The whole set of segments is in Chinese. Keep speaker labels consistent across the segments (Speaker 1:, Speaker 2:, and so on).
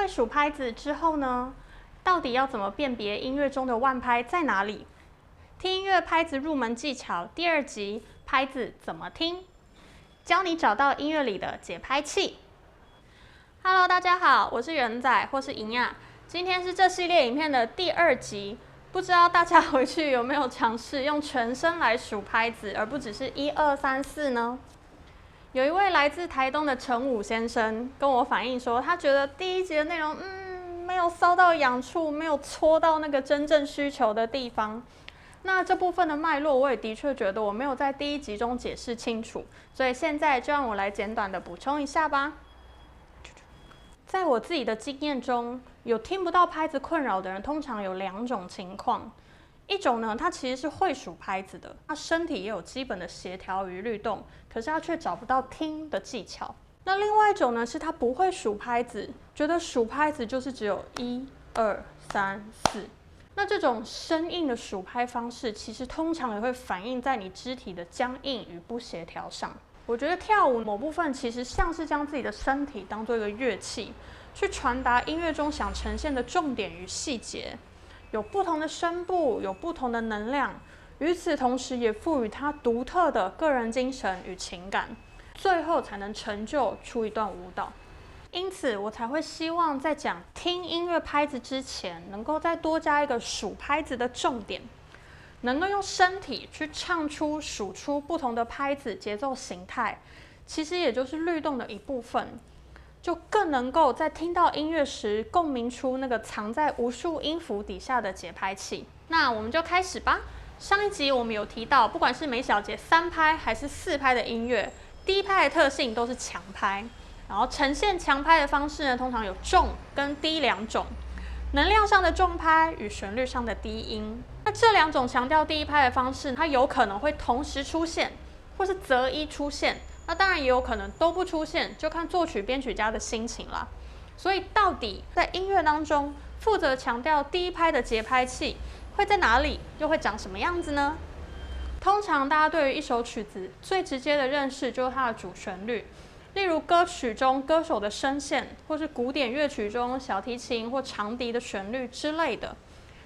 Speaker 1: 会数拍子之后呢，到底要怎么辨别音乐中的万拍在哪里？听音乐拍子入门技巧第2集，拍子怎么听？教你找到音乐里的节拍器。Hello， 大家好，我是元仔或是银亚，今天是这系列影片的第2集。不知道大家回去有没有尝试用全身来数拍子，而不只是1、2、3、4呢？有一位来自台东的陈武先生跟我反映说，他觉得第1集的内容，没有搔到痒处，没有戳到那个真正需求的地方。那这部分的脉络，我也的确觉得我没有在第1集中解释清楚，所以现在就让我来简短的补充一下吧。在我自己的经验中，有听不到拍子困扰的人，通常有2种情况。一种呢，他其实是会数拍子的，他身体也有基本的协调与律动，可是他却找不到听的技巧。那另外一种呢，是他不会数拍子，觉得数拍子就是只有1、2、3、4。那这种生硬的数拍方式，其实通常也会反映在你肢体的僵硬与不协调上。我觉得跳舞某部分其实像是将自己的身体当作一个乐器，去传达音乐中想呈现的重点与细节。有不同的声部，有不同的能量，与此同时也赋予它独特的个人精神与情感，最后才能成就出一段舞蹈。因此，我才会希望在讲听音乐拍子之前，能够再多加一个数拍子的重点，能够用身体去唱出、数出不同的拍子节奏形态，其实也就是律动的一部分。就更能够在听到音乐时共鸣出那个藏在无数音符底下的节拍器。那我们就开始吧。上一集我们有提到，不管是每小节3拍还是4拍的音乐，第1拍的特性都是强拍，然后呈现强拍的方式呢，通常有重跟低2种，能量上的重拍与旋律上的低音。那这2种强调第1拍的方式，它有可能会同时出现，或是择一出现。那当然也有可能都不出现，就看作曲编曲家的心情啦。所以到底在音乐当中，负责强调第1拍的节拍器会在哪里，又会长什么样子呢？通常大家对于一首曲子最直接的认识就是它的主旋律，例如歌曲中歌手的声线，或是古典乐曲中小提琴或长笛的旋律之类的。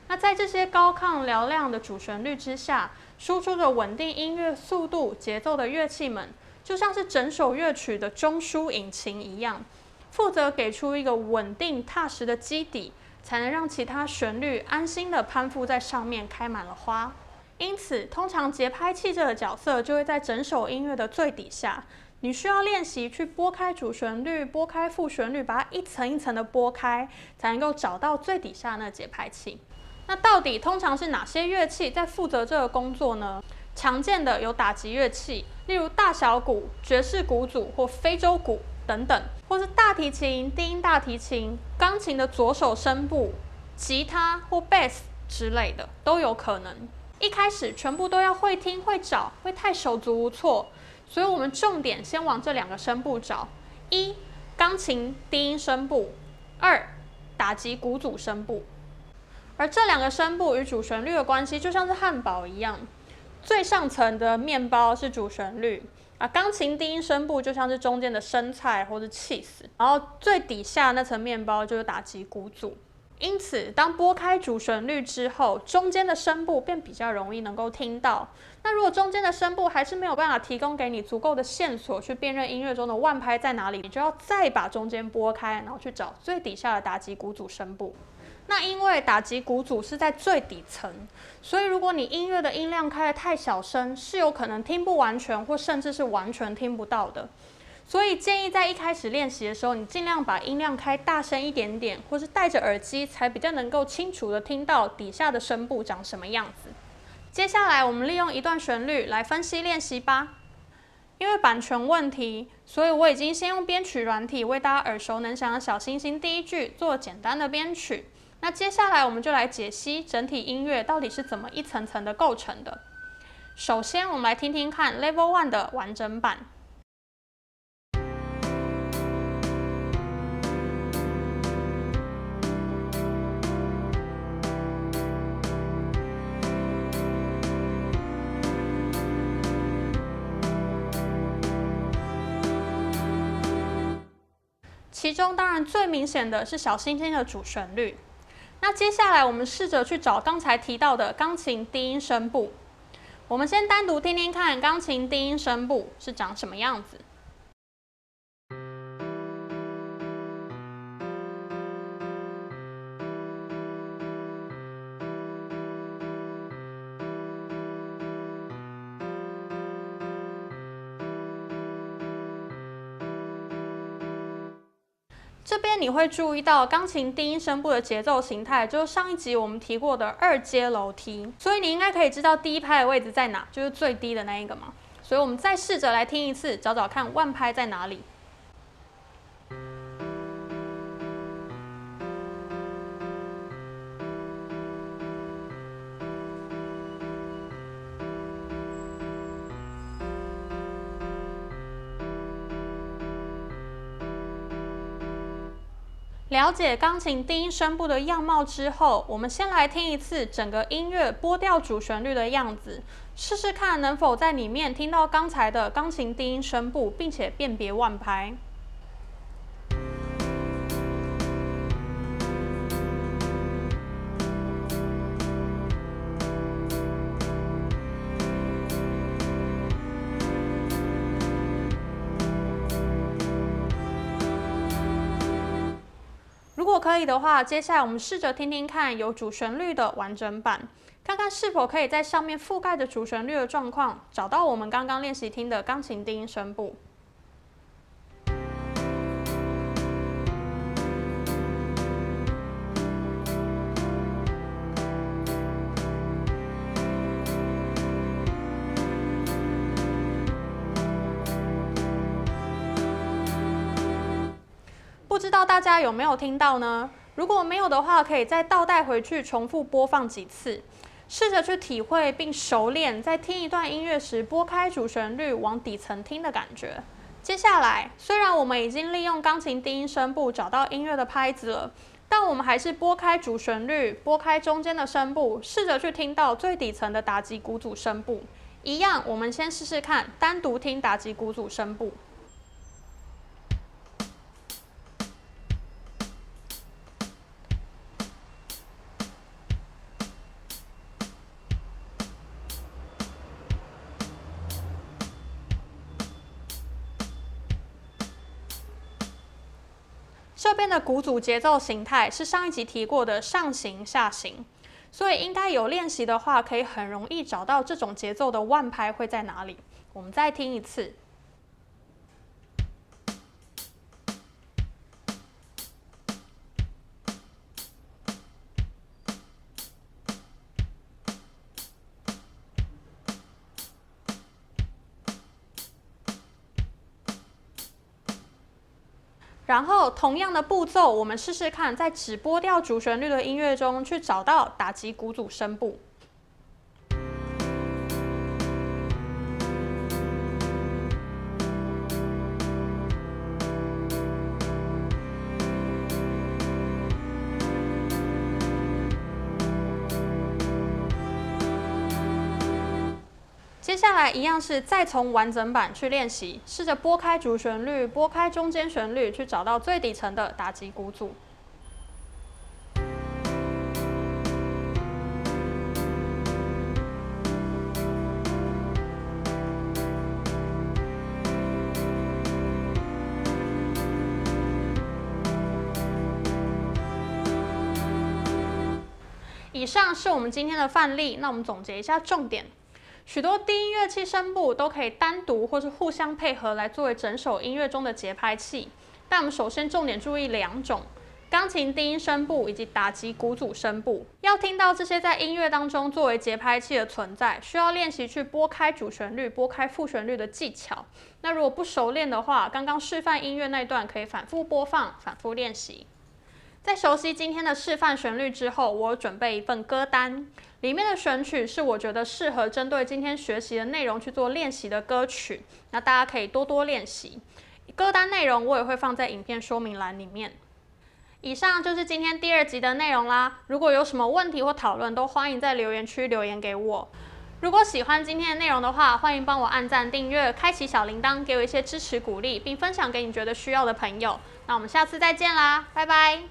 Speaker 1: 那在这些高亢嘹亮的主旋律之下，输出着稳定音乐速度、节奏的乐器们，就像是整首乐曲的中枢引擎一样，负责给出一个稳定踏实的基底，才能让其他旋律安心的攀附在上面，开满了花。因此，通常节拍器这个角色就会在整首音乐的最底下，你需要练习去拨开主旋律、拨开副旋律，把它一层一层的拨开，才能够找到最底下那个节拍器。那到底通常是哪些乐器在负责这个工作呢？常见的有打击乐器，例如大小鼓、爵士鼓组或非洲鼓等等，或是大提琴、低音大提琴、钢琴的左手声部、吉他或贝斯之类的都有可能。一开始全部都要会听会找，会太手足无措，所以我们重点先往这2个声部找：1. 钢琴低音声部，2. 打击鼓组声部。而这2个声部与主旋律的关系就像是汉堡一样。最上层的面包是主旋律，钢琴低音声部就像是中间的生菜或是cheese，然后最底下那层面包就是打击鼓组。因此，当拨开主旋律之后，中间的声部便比较容易能够听到。那如果中间的声部还是没有办法提供给你足够的线索去辨认音乐中的万拍在哪里，你就要再把中间拨开，然后去找最底下的打击鼓组声部。那因为打击鼓组是在最底层，所以如果你音乐的音量开得太小声，是有可能听不完全，或甚至是完全听不到的。所以建议在一开始练习的时候，你尽量把音量开大声一点点，或是戴着耳机，才比较能够清楚的听到底下的声部长什么样子。接下来我们利用一段旋律来分析练习吧。因为版权问题，所以我已经先用编曲软体为大家耳熟能详的小星星第1句做简单的编曲。那接下来我们就来解析整体音乐到底是怎么一层层的构成的。首先，我们来听听看 Level 1的完整版。其其中当然最明显的是小星星的主旋律。那接下来我们试着去找刚才提到的钢琴低音声部。我们先单独听听看钢琴低音声部是长什么样子。这边你会注意到钢琴低音声部的节奏形态，就是上一集我们提过的2阶楼梯，所以你应该可以知道第一拍的位置在哪，就是最低的那一个嘛。所以我们再试着来听一次，找找看腕拍在哪里。了解钢琴低音声部的样貌之后，我们先来听一次整个音乐拨调主旋律的样子，试试看能否在里面听到刚才的钢琴低音声部，并且辨别腕拍。如果可以的话，接下来我们试着听听看有主旋律的完整版，看看是否可以在上面覆盖着主旋律的状况，找到我们刚刚练习听的钢琴低音声部。不知道大家有没有听到呢？如果没有的话，可以再倒带回去，重复播放几次，试着去体会并熟练在听一段音乐时拨开主旋律往底层听的感觉。接下来，虽然我们已经利用钢琴低音声部找到音乐的拍子了，但我们还是拨开主旋律，拨开中间的声部，试着去听到最底层的打击鼓组声部。一样，我们先试试看，单独听打击鼓组声部。这边的鼓组节奏形态是上一集提过的上行下行，所以应该有练习的话，可以很容易找到这种节奏的腕拍会在哪里。我们再听一次。然后同样的步骤，我们试试看，在只拨调主旋律的音乐中去找到打击鼓组声部。接下来一样是再从完整版去练习，试着拨开主旋律，拨开中间旋律，去找到最底层的打击鼓组。以上是我们今天的范例，那我们总结一下重点。许多低音乐器声部都可以单独或是互相配合来作为整首音乐中的节拍器，但我们首先重点注意2种：钢琴低音声部以及打击鼓组声部。要听到这些在音乐当中作为节拍器的存在，需要练习去拨开主旋律、拨开副旋律的技巧。那如果不熟练的话，刚刚示范音乐那段可以反复播放、反复练习。在熟悉今天的示范旋律之后，我有准备一份歌单，里面的选曲是我觉得适合针对今天学习的内容去做练习的歌曲，那大家可以多多练习。歌单内容我也会放在影片说明栏里面。以上就是今天第2集的内容啦，如果有什么问题或讨论，都欢迎在留言区留言给我。如果喜欢今天的内容的话，欢迎帮我按赞、订阅、开启小铃铛，给我一些支持鼓励，并分享给你觉得需要的朋友。那我们下次再见啦，拜拜！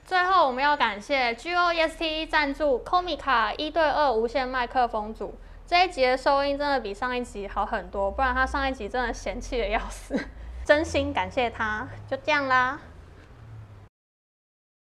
Speaker 1: 最后，我们要感谢 GOEST 赞助 Comica 1:2无线麦克风组。这一集的收音真的比上一集好很多，不然他上一集真的嫌弃的要死。真心感谢他，就这样啦。